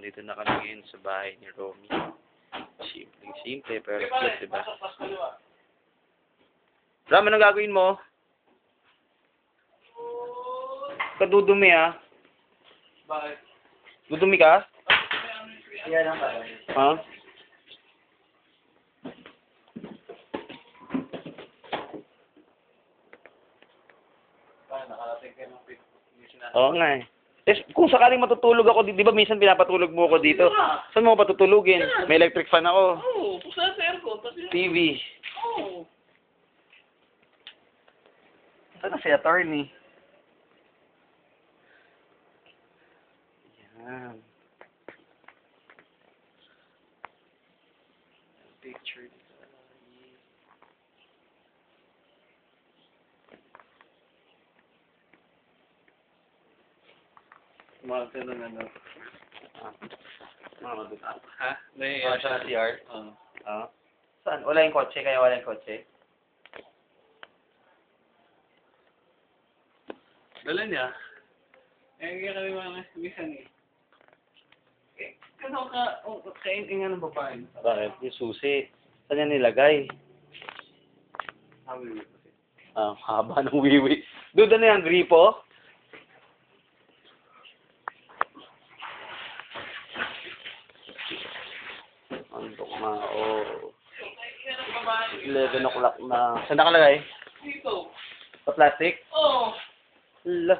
nandito na kami ngayon sa bahay ni Romy. Simple, pero cute, diba? Ram, anong gagawin mo? Kadudumi, ah. Bakit? Dudumi ka? Yan ang ba? Ha? Nakarating kayo ng Oo nga eh. Kung sakaling matutulog ako, di ba minsan pinapatulog mo ako dito? Saan mo ako patutulugin? May electric fan ako. Oo, pusa sa aircon. TV. Oo. Saan na si attorney? Yan. Picture dito. Mga tanong ano. Mga dito. Ha? May Sa CR? Oo. Ah. Saan? Wala yung kotse? Kaya wala yung kotse? Dala niya. Eh, kaya kami mga misan eh. Kano ka, kain-ingan ng babae? Bakit? Yung susi. Saan niya nilagay? Sabi mo. Ah, haba ng wiwi. Duda na yung gripo? Antok na, oh. 11 o'clock na. Saan nakalagay? Dito. Sa plastic? Oo. Hala.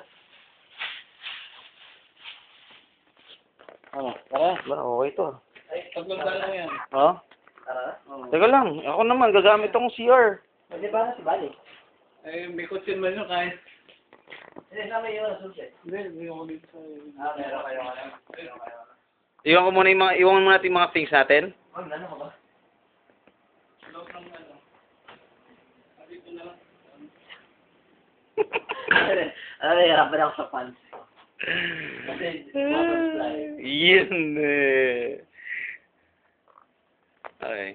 Ano? Tara. Ba, okay to. Ay, taglong lang yan. Ha? Tara? Oo. Teka lang. Ako naman, gagamit akong CR. Pwede ba na si Bali? Eh, may kutsin ba nyo kahit? Hindi, sama yun na susi. Hindi ako dito sa... meron kayo ka lang. Meron kayo ka lang. Iwan ko muna yung mga, iwan muna natin yung mga things natin. Ano ka ba? Loob ng ano. Dito na lang. Hirapan ako sa pants. Kasi, waterfly. Yun eh. Okay.